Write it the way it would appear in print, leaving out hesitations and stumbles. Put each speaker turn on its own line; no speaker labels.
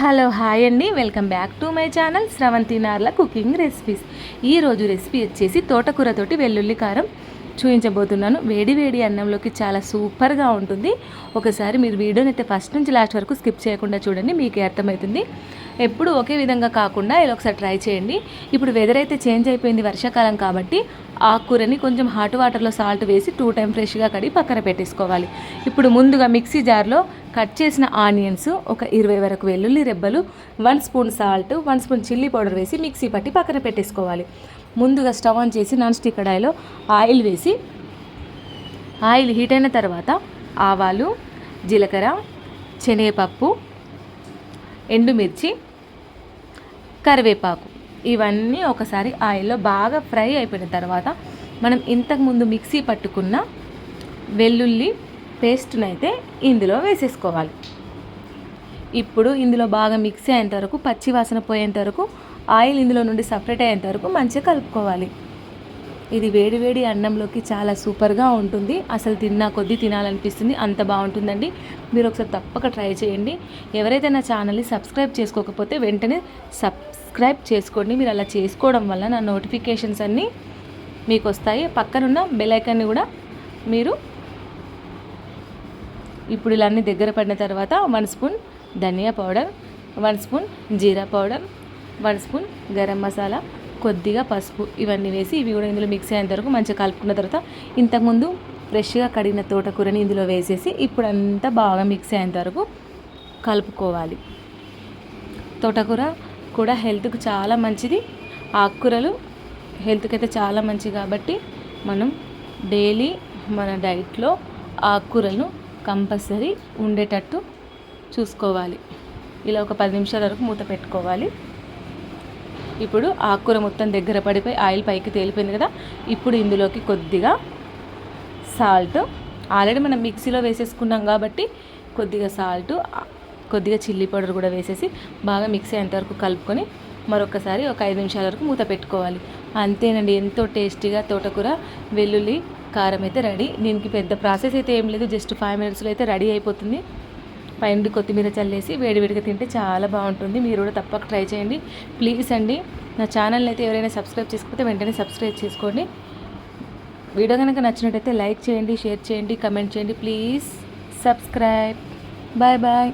Hello hi అండి, welcome back to my channel Sravanthi Narla cooking recipes. ఈరోజు recipe వచ్చేసి తోటకూరతోటి వెల్లుల్లి కారం చూపించబోతున్నాను. వేడి వేడి అన్నంలోకి చాలా సూపర్గా ఉంటుంది. ఒకసారి మీరు వీడియోని అయితే ఫస్ట్ నుంచి లాస్ట్ వరకు స్కిప్ చేయకుండా చూడండి, మీకే అర్థమవుతుంది. ఎప్పుడు ఒకే విధంగా కాకుండా ఇలా ఒకసారి ట్రై చేయండి. ఇప్పుడు వెదర్ అయితే చేంజ్ అయిపోయింది, వర్షాకాలం కాబట్టి ఆకుకూరని కొంచెం హాట్ వాటర్లో సాల్ట్ వేసి 2 టైం ఫ్రెష్గా కడిగి పక్కన పెట్టేసుకోవాలి. ఇప్పుడు ముందుగా మిక్సీ జార్లో కట్ చేసిన ఆనియన్స్, ఒక 20 వరకు వెల్లుల్లి రెబ్బలు, 1 spoon salt, 1 spoon chilli powder వేసి మిక్సీ పట్టి పక్కన పెట్టేసుకోవాలి. ముందుగా స్టవ్ ఆన్ చేసి నాన్ స్టిక్ కడాయిలో ఆయిల్ వేసి, ఆయిల్ హీట్ అయిన తర్వాత ఆవాలు, జీలకర్ర, శనగపప్పు, ఎండుమిర్చి, కరివేపాకు ఇవన్నీ ఒకసారి ఆయిల్లో బాగా ఫ్రై అయిపోయిన తర్వాత మనం ఇంతకుముందు మిక్సీ పట్టుకున్న వెల్లుల్లి పేస్ట్ని అయితే ఇందులో వేసేసుకోవాలి. ఇప్పుడు ఇందులో బాగా మిక్సీ అయ్యేంత వరకు, పచ్చి వాసన పోయేంత వరకు, ఆయిల్ ఇందులో నుండి సపరేట్ అయ్యేంత వరకు మంచిగా కలుపుకోవాలి. ఇది వేడి వేడి అన్నంలోకి చాలా సూపర్గా ఉంటుంది. అసలు తిన్నా కొద్దీ తినాలనిపిస్తుంది, అంత బాగుంటుందండి. మీరు ఒకసారి తప్పక ట్రై చేయండి. ఎవరైతే నా ఛానల్ని సబ్స్క్రైబ్ చేసుకోకపోతే వెంటనే సబ్స్క్రైబ్ చేసుకోండి. మీరు అలా చేసుకోవడం వల్ల నా నోటిఫికేషన్స్ అన్నీ మీకు వస్తాయి. పక్కనున్న బెల్ ఐకాన్ని కూడా మీరు ఇప్పుడు ఇలా అన్నీ దగ్గర పడిన తర్వాత 1 స్పూన్ ధనియా పౌడర్, 1 స్పూన్ జీరా పౌడర్, 1 స్పూన్ గరం మసాలా, కొద్దిగా పసుపు ఇవన్నీ వేసి ఇవి కూడా ఇందులో మిక్స్ అయ్యేంత వరకు మంచిగా కలుపుకున్న తర్వాత ఇంతకుముందు ఫ్రెష్గా కడిగిన తోటకూరని ఇందులో వేసేసి ఇప్పుడు అంతా బాగా మిక్స్ అయ్యేంత వరకు కలుపుకోవాలి. తోటకూర కూడా హెల్త్కి చాలా మంచిది. ఆకుకూరలు హెల్త్కి అయితే చాలా మంచిది కాబట్టి మనం డైలీ మన డైట్లో ఆకుకూరలను కంపల్సరీ ఉండేటట్టు చూసుకోవాలి. ఇలా ఒక 10 నిమిషాల వరకు మూత పెట్టుకోవాలి. ఇప్పుడు ఆకుకూర మొత్తం దగ్గర పడిపోయి ఆయిల్ పైకి తేలిపోయింది కదా. ఇప్పుడు ఇందులోకి కొద్దిగా సాల్ట్, ఆల్రెడీ మనం మిక్సీలో వేసేసుకున్నాం కాబట్టి కొద్దిగా సాల్ట్, కొద్దిగా చిల్లీ పౌడర్ కూడా వేసేసి బాగా మిక్సీ అయ్యేంతవరకు కలుపుకొని మరొకసారి ఒక 5 నిమిషాల వరకు మూత పెట్టుకోవాలి. అంతేనండి, ఎంతో టేస్టీగా తోటకూర వెల్లుల్లి కారం అయితే రెడీ. దీనికి పెద్ద ప్రాసెస్ అయితే ఏం లేదు, జస్ట్ 5 మినిట్స్లో అయితే రెడీ అయిపోతుంది. పైన కొత్తిమీర చల్లేసి వేడివేడిగా తింటే చాలా బాగుంటుంది. మీరు కూడా తప్పక ట్రై చేయండి. ప్లీజ్ అండి, నా ఛానల్ని అయితే ఎవరైనా సబ్స్క్రైబ్ చేసుకోకపోతే వెంటనే సబ్స్క్రైబ్ చేసుకోండి. వీడియో కనుక నచ్చినట్టయితే లైక్ చేయండి, షేర్ చేయండి, కమెంట్ చేయండి. Please subscribe. Bye bye.